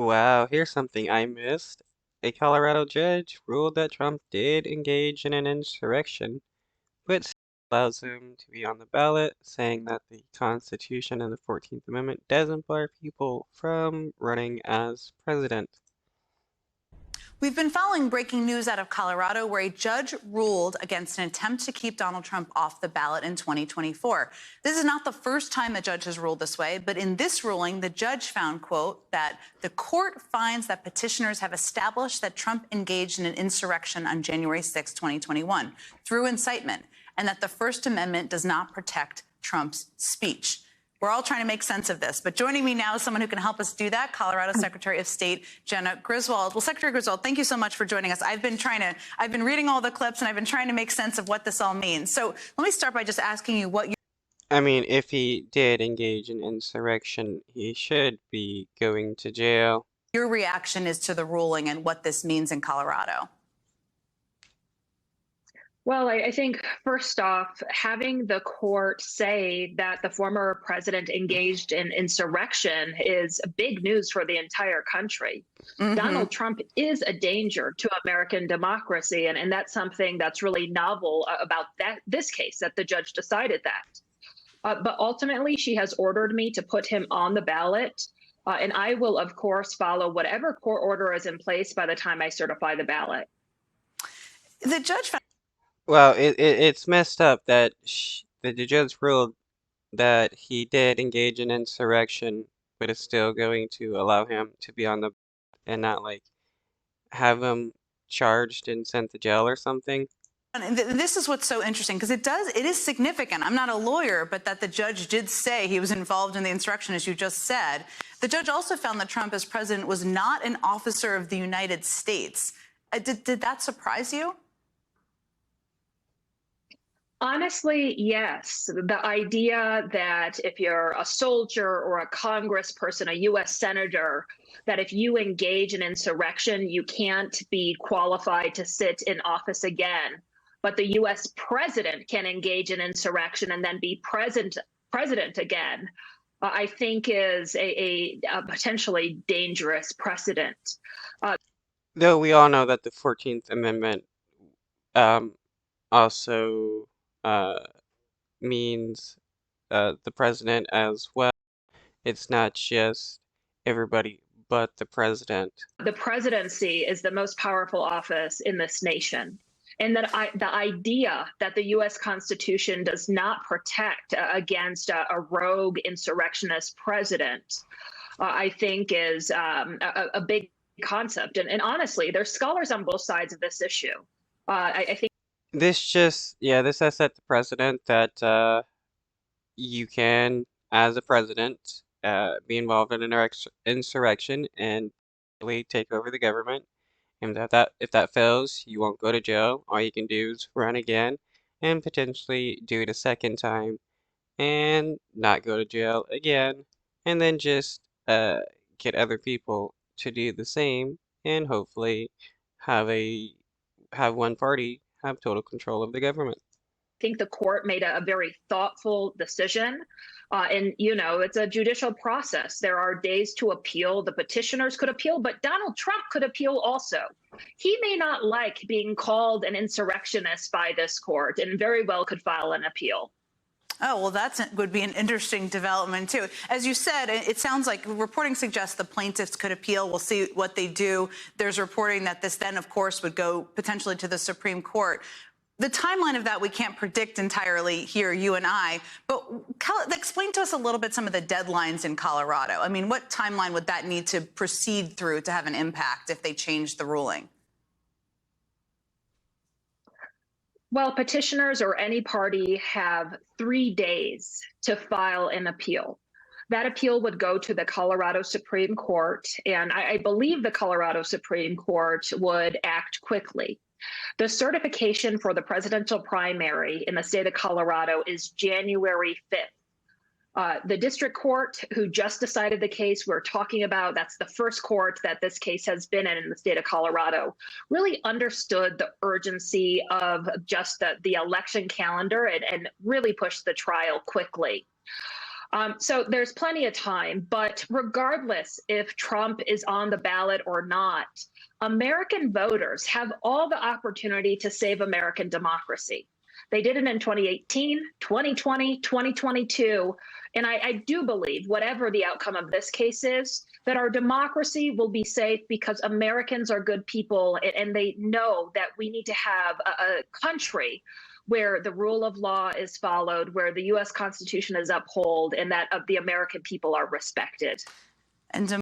Wow, here's something I missed. A Colorado judge ruled that Trump did engage in an insurrection, but still allows him to be on the ballot, saying that the Constitution and the 14th Amendment doesn't bar people from running as president. We've been following breaking news out of Colorado where a judge ruled against an attempt to keep Donald Trump off the ballot in 2024. This is not the first time a judge has ruled this way, but in this ruling, the judge found, quote, that the court finds that petitioners have established that Trump engaged in an insurrection on January 6, 2021, through incitement, and that the First Amendment does not protect Trump's speech. We're all trying to make sense of this. But joining me now is someone who can help us do that, Colorado Secretary of State Jena Griswold. Well, Secretary Griswold, thank you so much for joining us. I've been reading all the clips and I've been trying to make sense of what this all means. So let me start by just asking you what I mean, if he did engage in insurrection, he should be going to jail. your reaction is to the ruling and what this means in Colorado. Well, I think first off, having the court say that the former president engaged in insurrection is big news for the entire country. Donald Trump is a danger to American democracy, and that's something that's really novel about this case, that the judge decided that. But ultimately, she has ordered me to put him on the ballot, and I will, of course, follow whatever court order is in place by the time I certify the ballot. The judge found Well, it's messed up that the judge ruled that he did engage in insurrection, but is still going to allow him to be on the and not like have him charged and sent to jail or something. and this is what's so interesting because it is significant. I'm not a lawyer, but that the judge did say he was involved in the insurrection, as you just said. The judge also found that Trump as president was not an officer of the United States. Did that surprise you? Honestly, yes. The idea that if you're a soldier or a congressperson, a U.S. senator, that if you engage in insurrection, you can't be qualified to sit in office again. But the U.S. president can engage in insurrection and then be president again, I think is a potentially dangerous precedent. Though we all know that the 14th Amendment also means the president as well. It's not just everybody but the president. The presidency is the most powerful office in this nation. And that the idea that the U.S. Constitution does not protect against a rogue insurrectionist president, I think is a big concept. And honestly, there's scholars on both sides of this issue. I think This has set the precedent that you can, as a president, be involved in an insurrection and really take over the government. And if that fails, you won't go to jail. All you can do is run again and potentially do it a second time and not go to jail again, and then just get other people to do the same and hopefully have one party have total control of the government. think the court made a very thoughtful decision. And, it's a judicial process. There are days to appeal. The petitioners could appeal, but Donald Trump could appeal also. He may not like being called an insurrectionist by this court and very well could file an appeal. Oh, well, that would be an interesting development, too. As you said, it sounds like reporting suggests the plaintiffs could appeal. We'll see what they do. There's reporting that this then, of course, would go potentially to the Supreme Court. The timeline of that we can't predict entirely here, you and I, but explain to us a little bit some of the deadlines in Colorado. I mean, what timeline would that need to proceed through to have an impact if they change the ruling? Well, petitioners or any party have 3 days to file an appeal. That appeal would go to the Colorado Supreme Court, and I believe the Colorado Supreme Court would act quickly. The certification for the presidential primary in the state of Colorado is January 5th. The district court who just decided the case we're talking about, that's the first court that this case has been in the state of Colorado, really understood the urgency of just the election calendar and really pushed the trial quickly. So there's plenty of time, but regardless if Trump is on the ballot or not, American voters have all the opportunity to save American democracy. They did it in 2018, 2020, 2022. And I do believe, whatever the outcome of this case is, that our democracy will be safe because Americans are good people and they know that we need to have a country where the rule of law is followed, where the U.S. Constitution is upheld, and that the American people are respected. And